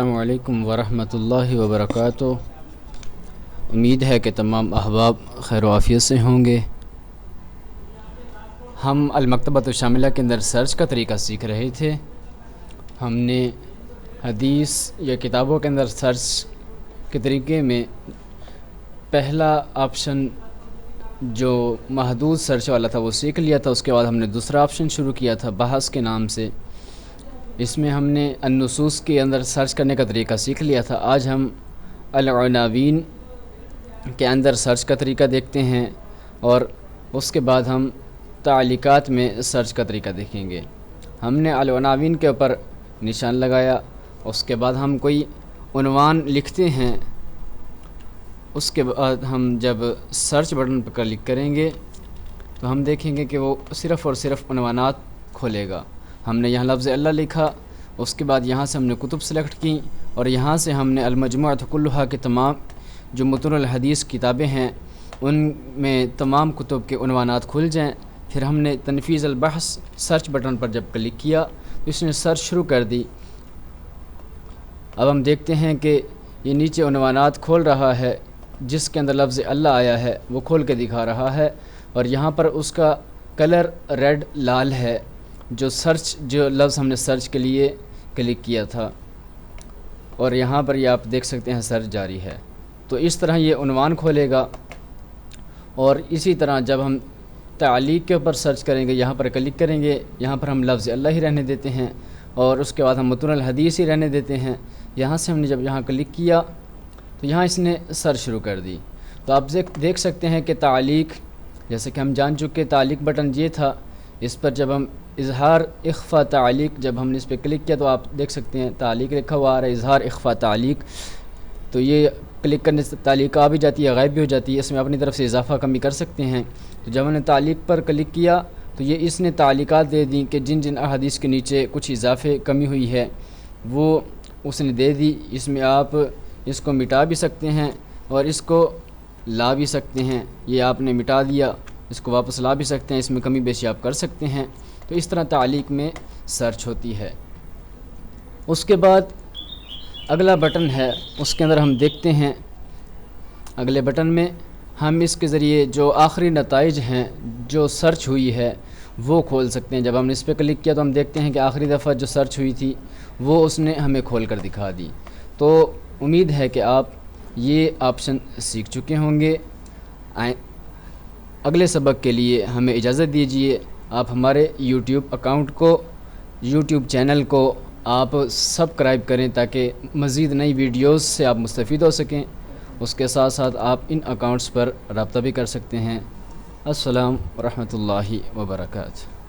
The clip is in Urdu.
السلام علیکم ورحمۃ اللہ وبرکاتہ۔ امید ہے کہ تمام احباب خیر و عافیت سے ہوں گے۔ ہم المکتبۃ الشاملہ کے اندر سرچ کا طریقہ سیکھ رہے تھے۔ ہم نے حدیث یا کتابوں کے اندر سرچ کے طریقے میں پہلا آپشن جو محدود سرچ والا تھا وہ سیکھ لیا تھا۔ اس کے بعد ہم نے دوسرا آپشن شروع کیا تھا بحث کے نام سے۔ اس میں ہم نے النصوص کے اندر سرچ کرنے کا طریقہ سیکھ لیا تھا۔ آج ہم العناوین کے اندر سرچ کا طریقہ دیکھتے ہیں اور اس کے بعد ہم تعلیقات میں سرچ کا طریقہ دیکھیں گے۔ ہم نے العناوین کے اوپر نشان لگایا، اس کے بعد ہم کوئی عنوان لکھتے ہیں، اس کے بعد ہم جب سرچ بٹن پر کلک کریں گے تو ہم دیکھیں گے کہ وہ صرف اور صرف عنوانات کھولے گا۔ ہم نے یہاں لفظ اللہ لکھا، اس کے بعد یہاں سے ہم نے کتب سلیکٹ کی اور یہاں سے ہم نے المجموعۃ کلھا کے تمام جو متون الحدیث کتابیں ہیں ان میں تمام کتب کے عنوانات کھل جائیں۔ پھر ہم نے تنفیذ البحث سرچ بٹن پر جب کلک کیا تو اس نے سرچ شروع کر دی۔ اب ہم دیکھتے ہیں کہ یہ نیچے عنوانات کھول رہا ہے، جس کے اندر لفظ اللہ آیا ہے وہ کھول کے دکھا رہا ہے، اور یہاں پر اس کا کلر ریڈ لال ہے جو لفظ ہم نے سرچ کے لیے کلک کیا تھا، اور یہاں پر یہ آپ دیکھ سکتے ہیں سرچ جاری ہے۔ تو اس طرح یہ عنوان کھولے گا، اور اسی طرح جب ہم تعلیق کے اوپر سرچ کریں گے یہاں پر کلک کریں گے، یہاں پر ہم لفظ اللہ ہی رہنے دیتے ہیں اور اس کے بعد ہم متون الحدیث ہی رہنے دیتے ہیں۔ یہاں سے ہم نے جب یہاں کلک کیا تو یہاں اس نے سرچ شروع کر دی۔ تو آپ دیکھ سکتے ہیں کہ تعلیق، جیسے کہ ہم جان چکے تعلیق بٹن یہ تھا، اس پر جب ہم اظہار اخفا تعلیق جب ہم نے اس پہ کلک کیا تو آپ دیکھ سکتے ہیں تعلیق لکھا ہوا آ رہا ہے، اظہار اخفا تعلیق۔ تو یہ کلک کرنے سے تعلیق آ بھی جاتی ہے، غائب بھی ہو جاتی ہے، اس میں اپنی طرف سے اضافہ کمی کر سکتے ہیں۔ تو جب ہم نے تعلیق پر کلک کیا تو یہ اس نے تعلیقات دے دیں کہ جن جن احادیث کے نیچے کچھ اضافے کمی ہوئی ہے وہ اس نے دے دی۔ اس میں آپ اس کو مٹا بھی سکتے ہیں اور اس کو لا بھی سکتے ہیں۔ یہ آپ نے مٹا دیا، اس کو واپس لا بھی سکتے ہیں، اس میں کمی بیشی آپ کر سکتے ہیں۔ تو اس طرح تعلیق میں سرچ ہوتی ہے۔ اس کے بعد اگلا بٹن ہے، اس کے اندر ہم دیکھتے ہیں اگلے بٹن میں ہم اس کے ذریعے جو آخری نتائج ہیں جو سرچ ہوئی ہے وہ کھول سکتے ہیں۔ جب ہم نے اس پہ کلک کیا تو ہم دیکھتے ہیں کہ آخری دفعہ جو سرچ ہوئی تھی وہ اس نے ہمیں کھول کر دکھا دی۔ تو امید ہے کہ آپ یہ آپشن سیکھ چکے ہوں گے۔ اگلے سبق کے لیے ہمیں اجازت دیجیے۔ آپ ہمارے یوٹیوب چینل کو آپ سبسکرائب کریں تاکہ مزید نئی ویڈیوز سے آپ مستفید ہو سکیں۔ اس کے ساتھ ساتھ آپ ان اکاؤنٹس پر رابطہ بھی کر سکتے ہیں۔ السلام ورحمۃ اللہ وبرکاتہ۔